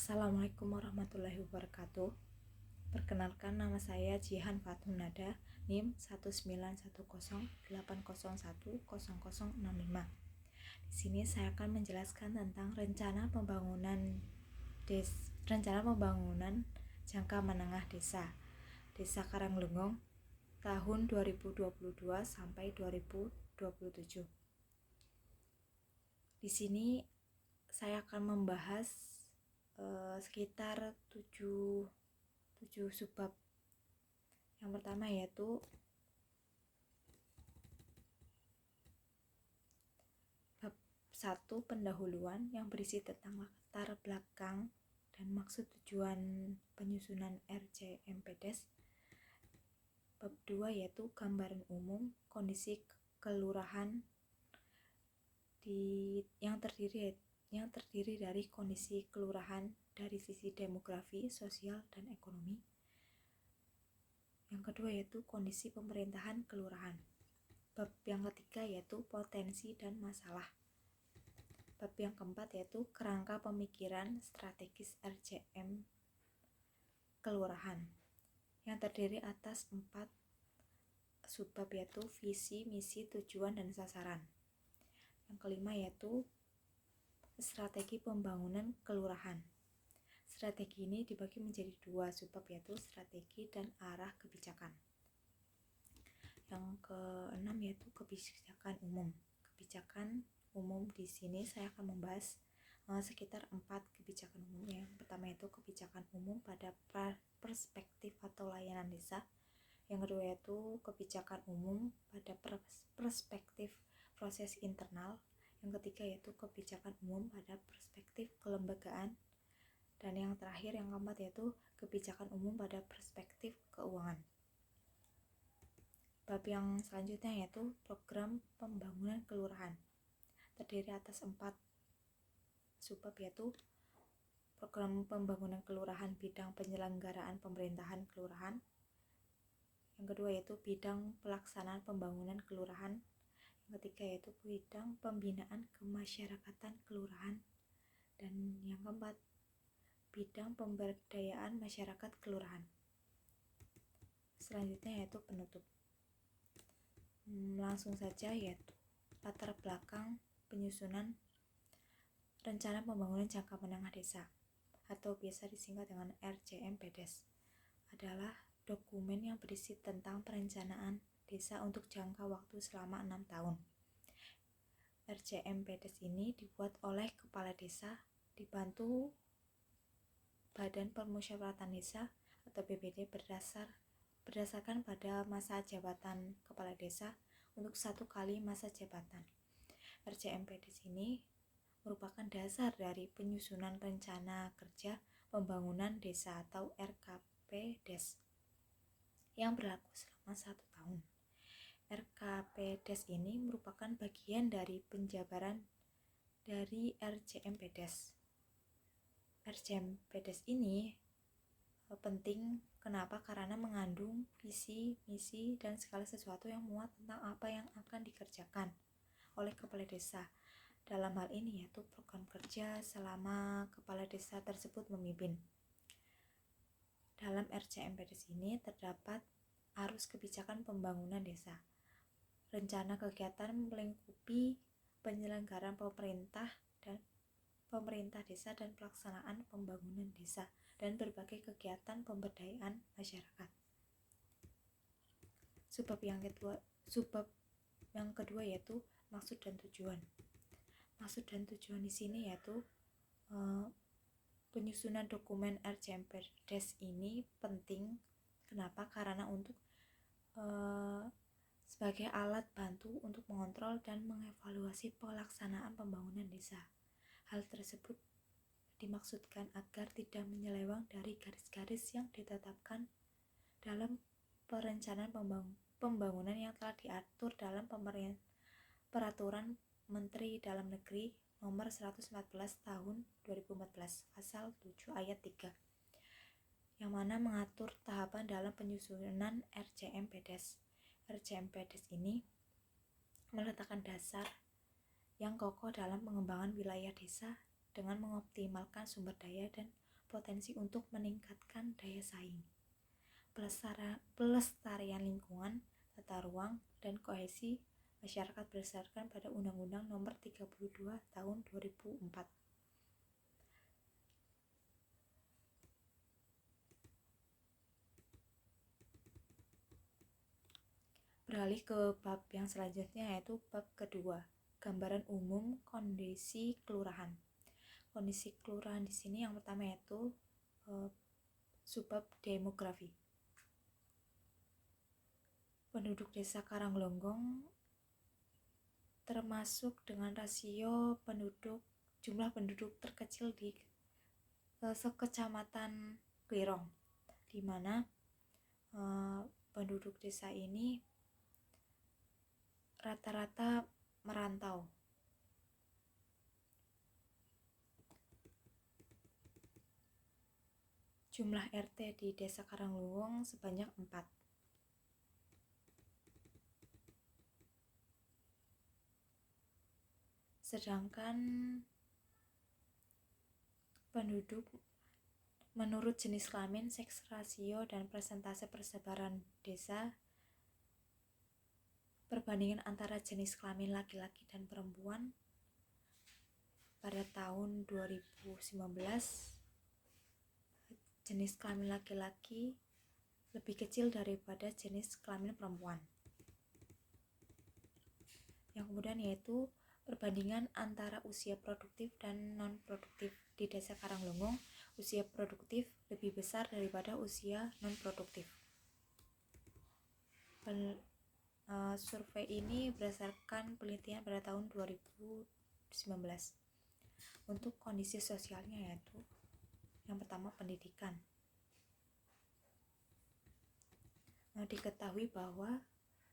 Assalamualaikum warahmatullahi wabarakatuh. Perkenalkan, nama saya Jihan Fatunada, NIM 19108010065. Di sini saya akan menjelaskan tentang rencana pembangunan jangka menengah Desa Karanglenggong tahun 2022 sampai 2027. Di sini saya akan membahas sekitar 7 subbab. Yang pertama yaitu bab 1, pendahuluan, yang berisi tentang latar belakang dan maksud tujuan penyusunan RCMPDes. Bab 2 yaitu gambaran umum kondisi kelurahan yang terdiri dari kondisi kelurahan dari sisi demografi, sosial, dan ekonomi. Yang kedua yaitu kondisi pemerintahan kelurahan. Bab yang ketiga yaitu potensi dan masalah. Bab yang keempat yaitu kerangka pemikiran strategis RCM kelurahan, yang terdiri atas 4 subbab yaitu visi, misi, tujuan, dan sasaran. Yang kelima yaitu strategi pembangunan kelurahan. Strategi ini dibagi menjadi 2 subbab yaitu strategi dan arah kebijakan. Yang keenam yaitu kebijakan umum. Kebijakan umum di sini saya akan membahas sekitar 4 kebijakan umum. Yang pertama yaitu kebijakan umum pada perspektif atau layanan desa. Yang kedua yaitu kebijakan umum pada perspektif proses internal. Yang ketiga yaitu kebijakan umum pada perspektif kelembagaan. Dan yang terakhir, yang keempat yaitu kebijakan umum pada perspektif keuangan. Bab yang selanjutnya yaitu program pembangunan kelurahan, terdiri atas 4 subbab yaitu program pembangunan kelurahan bidang penyelenggaraan pemerintahan kelurahan. Yang kedua yaitu bidang pelaksanaan pembangunan kelurahan. Yang ketiga yaitu bidang pembinaan kemasyarakatan kelurahan. Dan yang keempat, bidang pemberdayaan masyarakat kelurahan. Selanjutnya yaitu penutup. Langsung saja, yaitu latar belakang penyusunan rencana pembangunan jangka menengah desa atau biasa disingkat dengan RCMPDes adalah dokumen yang berisi tentang perencanaan desa untuk jangka waktu selama 6 tahun. RCMPDes ini dibuat oleh kepala desa dibantu Badan Permusyawaratan Desa atau BPD berdasarkan pada masa jabatan kepala desa untuk 1 kali masa jabatan. RCMPDes ini merupakan dasar dari penyusunan rencana kerja pembangunan desa atau RKPDes yang berlaku selama 1 tahun. RKPDes ini merupakan bagian dari penjabaran dari RCMPDes. RCMPDes ini penting, kenapa? Karena mengandung visi, misi, dan segala sesuatu yang muat tentang apa yang akan dikerjakan oleh kepala desa. Dalam hal ini yaitu program kerja selama kepala desa tersebut memimpin. Dalam RCMPDes ini terdapat arus kebijakan pembangunan desa. Rencana kegiatan melingkupi penyelenggaraan pemerintah desa dan pelaksanaan pembangunan desa dan berbagai kegiatan pemberdayaan masyarakat. Subbab yang kedua yaitu maksud dan tujuan. Maksud dan tujuan di sini yaitu penyusunan dokumen RCMPDes ini penting. Kenapa? Karena untuk sebagai alat bantu untuk mengontrol dan mengevaluasi pelaksanaan pembangunan desa. Hal tersebut dimaksudkan agar tidak menyeleweng dari garis-garis yang ditetapkan dalam perencanaan pembangunan yang telah diatur dalam Peraturan Menteri Dalam Negeri Nomor 114 Tahun 2014 Pasal 7 Ayat 3, yang mana mengatur tahapan dalam penyusunan RCMPDes. RCMPDes ini meletakkan dasar yang kokoh dalam pengembangan wilayah desa dengan mengoptimalkan sumber daya dan berpotensi untuk meningkatkan daya saing, pelestarian lingkungan, tata ruang, dan kohesi masyarakat berdasarkan pada Undang-Undang Nomor 32 Tahun 2004. Beralih ke bab yang selanjutnya, yaitu bab kedua, gambaran umum kondisi kelurahan. Kondisi kelurahan di sini yang pertama yaitu subbab demografi. Penduduk desa Karanglonggong termasuk dengan rasio jumlah penduduk terkecil di sekecamatan Klirong, di mana penduduk desa ini rata-rata merantau. Jumlah RT di desa Karanglonggong sebanyak 4. Sedangkan penduduk menurut jenis kelamin, seks rasio, dan persentase persebaran desa, perbandingan antara jenis kelamin laki-laki dan perempuan pada tahun 2019, jenis kelamin laki-laki lebih kecil daripada jenis kelamin perempuan. Yang kemudian yaitu perbandingan antara usia produktif dan non-produktif. Di desa Karanglonggong, usia produktif lebih besar daripada usia non-produktif. Survei ini berdasarkan penelitian pada tahun 2019. Untuk kondisi sosialnya yaitu yang pertama pendidikan. Diketahui bahwa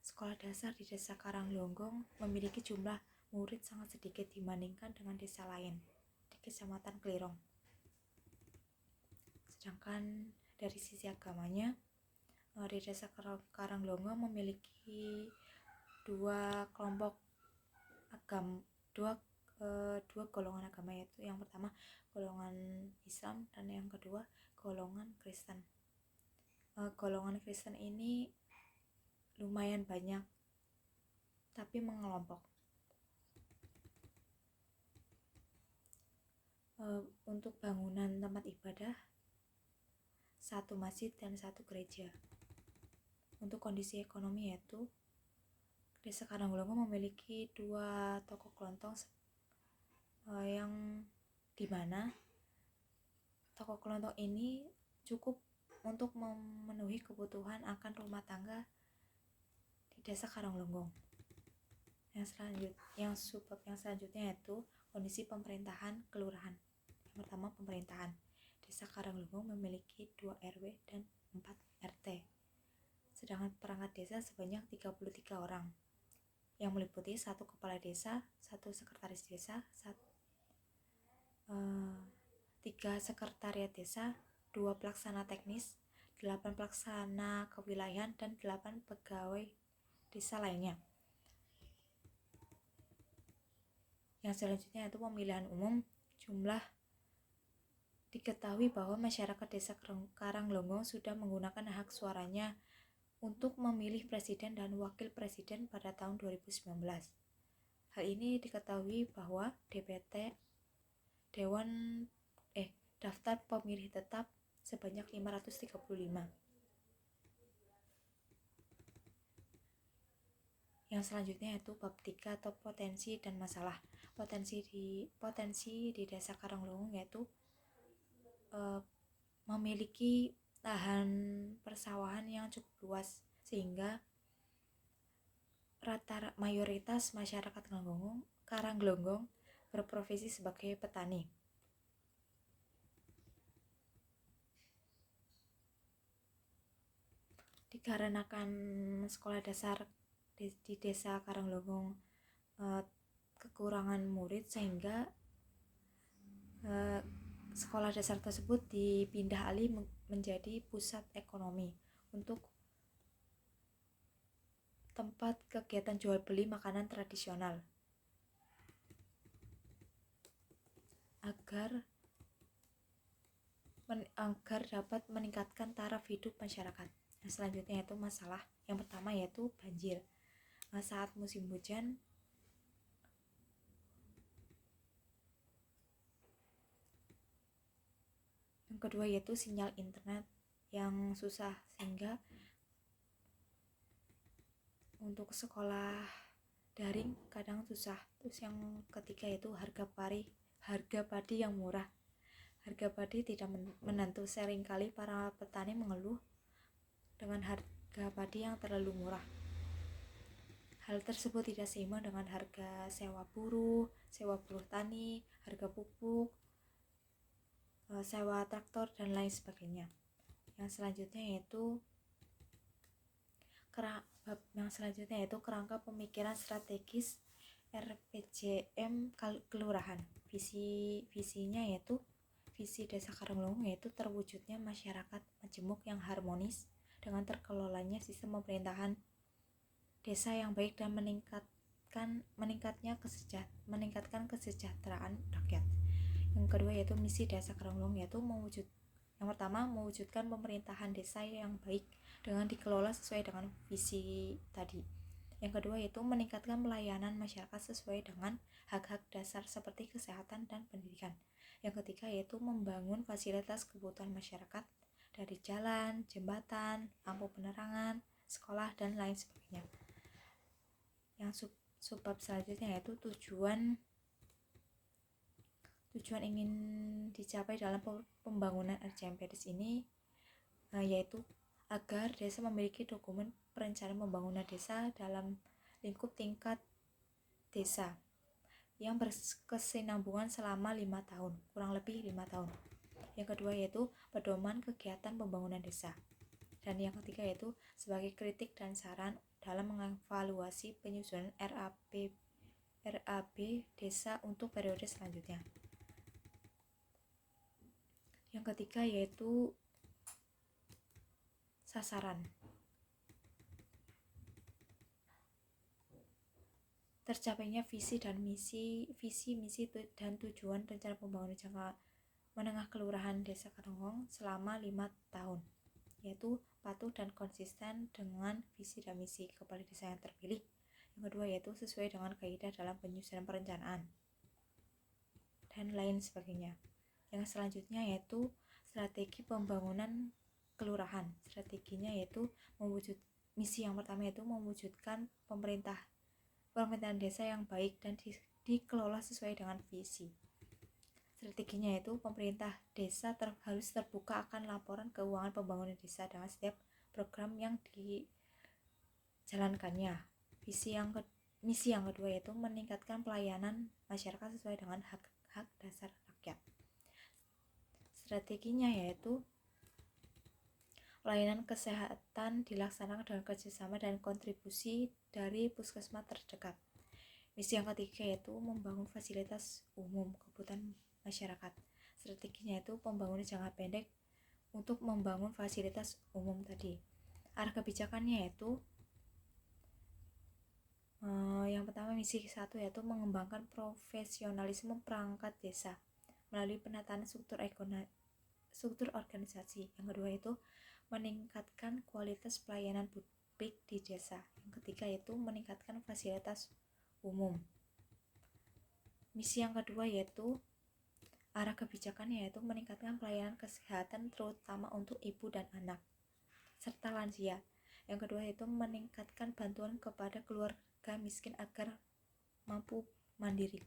sekolah dasar di desa Karanglonggong memiliki jumlah murid sangat sedikit dibandingkan dengan desa lain di Kecamatan Klirong. Sedangkan dari sisi agamanya, di desa Karanglonggong memiliki dua golongan agama, yaitu yang pertama golongan Islam dan yang kedua golongan Kristen. Golongan Kristen ini lumayan banyak tapi mengelompok. Untuk bangunan tempat ibadah, 1 masjid dan 1 gereja. Untuk kondisi ekonomi yaitu desa Karanglonggong memiliki 2 toko kelontong yang dimana toko kelontong ini cukup untuk memenuhi kebutuhan akan rumah tangga di desa Karanglonggong. Yang selanjutnya yaitu kondisi pemerintahan kelurahan. Yang pertama pemerintahan. Desa Karanglonggong memiliki 2 RW dan 4 RT. Sedangkan perangkat desa sebanyak 33 orang, yang meliputi 1 kepala desa, 1 sekretaris desa, 3 sekretariat desa, 2 pelaksana teknis, 8 pelaksana kewilayahan, dan 8 pegawai desa lainnya. Yang selanjutnya yaitu pemilihan umum. Diketahui bahwa masyarakat desa Karanglonggong sudah menggunakan hak suaranya untuk memilih presiden dan wakil presiden pada tahun 2019. Hal ini diketahui bahwa daftar pemilih tetap sebanyak 535. Yang selanjutnya yaitu bab 3 atau potensi dan masalah. Potensi di desa Karanglonggong yaitu memiliki lahan persawahan yang cukup luas, sehingga mayoritas masyarakat Karanglonggong berprofesi sebagai petani. Dikarenakan sekolah dasar di desa Karanglonggong kekurangan murid, sehingga sekolah dasar tersebut dipindah alih menjadi pusat ekonomi untuk tempat kegiatan jual beli makanan tradisional. Agar agar dapat meningkatkan taraf hidup masyarakat. Nah, selanjutnya yaitu masalah yang pertama yaitu banjir. Nah, saat musim hujan yang kedua yaitu sinyal internet yang susah sehingga untuk sekolah daring kadang susah. Terus yang ketiga yaitu harga padi yang murah. Harga padi tidak menentu, seringkali para petani mengeluh dengan harga padi yang terlalu murah. Hal tersebut tidak seimbang dengan harga sewa buruh tani, harga pupuk, sewa traktor dan lain sebagainya. Yang selanjutnya yaitu kerangka pemikiran strategis RPJM kelurahan. Visinya yaitu visi Desa Karanglong yaitu terwujudnya masyarakat majemuk yang harmonis dengan terkelolanya sistem pemerintahan desa yang baik dan meningkatkan kesejahteraan rakyat. Yang kedua yaitu misi Desa Karanglong yaitu yang pertama mewujudkan pemerintahan desa yang baik dengan dikelola sesuai dengan visi tadi. Yang kedua yaitu meningkatkan pelayanan masyarakat sesuai dengan hak-hak dasar seperti kesehatan dan pendidikan. Yang ketiga yaitu membangun fasilitas kebutuhan masyarakat dari jalan, jembatan, lampu penerangan, sekolah dan lain sebagainya. Yang subbab selanjutnya yaitu tujuan ingin dicapai dalam pembangunan RJMPDes ini yaitu agar desa memiliki dokumen perencanaan pembangunan desa dalam lingkup tingkat desa yang berkesinambungan selama 5 tahun, kurang lebih 5 tahun. Yang kedua yaitu pedoman kegiatan pembangunan desa. Dan yang ketiga yaitu sebagai kritik dan saran dalam mengevaluasi penyusunan RAB desa untuk periode selanjutnya. Yang ketiga yaitu sasaran. Tercapainya visi, misi dan tujuan rencana pembangunan jangka menengah kelurahan Desa Karanglong selama 5 tahun, yaitu patuh dan konsisten dengan visi dan misi kepala desa yang terpilih. Yang kedua yaitu sesuai dengan kaidah dalam penyusunan perencanaan dan lain sebagainya. Yang selanjutnya yaitu strategi pembangunan kelurahan. Strateginya yaitu misi yang pertama yaitu mewujudkan pemerintahan desa yang baik dan dikelola sesuai dengan visi. Strateginya yaitu pemerintah desa harus terbuka akan laporan keuangan pembangunan desa dengan setiap program yang dijalankannya. Misi yang kedua yaitu meningkatkan pelayanan masyarakat sesuai dengan hak dasar rakyat. Strateginya yaitu layanan kesehatan dilaksanakan dengan kerjasama dan kontribusi dari puskesmas terdekat. Misi yang ketiga yaitu membangun fasilitas umum kebutuhan masyarakat. Strateginya yaitu pembangunan jangka pendek untuk membangun fasilitas umum tadi. Arah kebijakannya yaitu yang pertama misi 1 yaitu mengembangkan profesionalisme perangkat desa melalui penataan struktur organisasi. Yang kedua yaitu meningkatkan kualitas pelayanan publik di desa. Yang ketiga yaitu meningkatkan fasilitas umum. Misi yang kedua yaitu arah kebijakannya yaitu meningkatkan pelayanan kesehatan terutama untuk ibu dan anak serta lansia. Yang kedua yaitu meningkatkan bantuan kepada keluarga miskin agar mampu mandiri.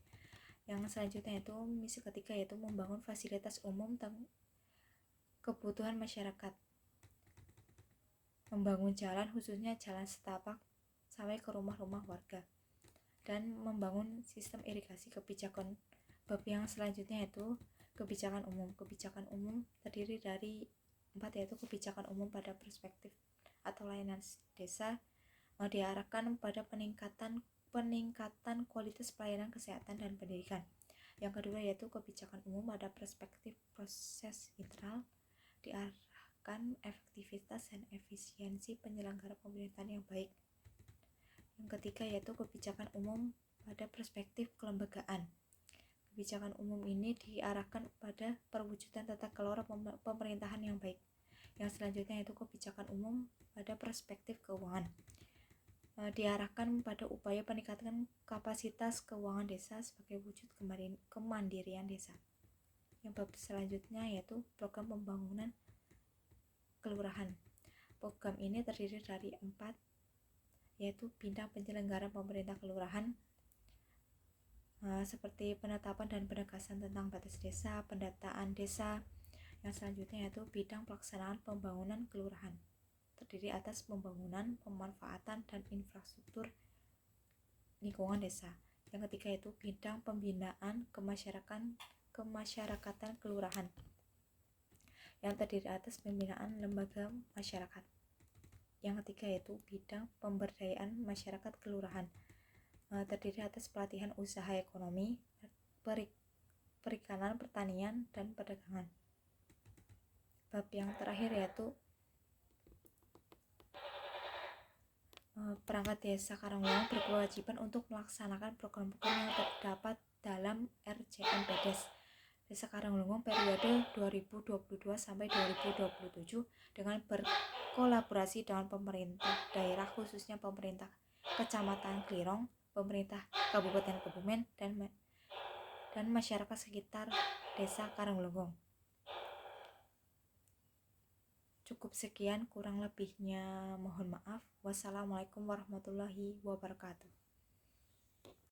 Yang selanjutnya yaitu misi ketiga yaitu membangun fasilitas umum kebutuhan masyarakat, membangun jalan khususnya jalan setapak sampai ke rumah-rumah warga, dan membangun sistem irigasi. Kebijakan bab yang selanjutnya yaitu kebijakan umum. Kebijakan umum terdiri dari 4 yaitu kebijakan umum pada perspektif atau layanan desa diarahkan pada peningkatan kualitas pelayanan kesehatan dan pendidikan. Yang kedua yaitu kebijakan umum pada perspektif proses internal diarahkan efektivitas dan efisiensi penyelenggara pemerintahan yang baik. Yang ketiga yaitu kebijakan umum pada perspektif kelembagaan Kebijakan umum ini diarahkan pada perwujudan tata kelola pemerintahan yang baik. Yang selanjutnya yaitu kebijakan umum pada perspektif keuangan. Diarahkan pada upaya peningkatan kapasitas keuangan desa sebagai wujud kemandirian desa. Yang bab selanjutnya yaitu program pembangunan kelurahan. Program ini terdiri dari 4, yaitu bidang penyelenggaraan pemerintah kelurahan, seperti penetapan dan penegasan tentang batas desa, pendataan desa. Yang selanjutnya yaitu bidang pelaksanaan pembangunan kelurahan, terdiri atas pembangunan, pemanfaatan, dan infrastruktur lingkungan desa. Yang ketiga yaitu bidang pembinaan kemasyarakatan kelurahan, yang terdiri atas pembinaan lembaga masyarakat. Yang ketiga yaitu bidang pemberdayaan masyarakat kelurahan, terdiri atas pelatihan usaha ekonomi, perikanan, pertanian, dan perdagangan. Bab yang terakhir yaitu perangkat desa Karangulungung berkewajiban untuk melaksanakan program-program yang terdapat dalam RJMPDes Desa Karangulungung periode 2022 sampai 2027 dengan berkolaborasi dengan pemerintah daerah, khususnya pemerintah Kecamatan Klirong, pemerintah Kabupaten Kebumen, dan masyarakat sekitar Desa Karangulungung. Cukup sekian, kurang lebihnya mohon maaf. Wassalamualaikum warahmatullahi wabarakatuh.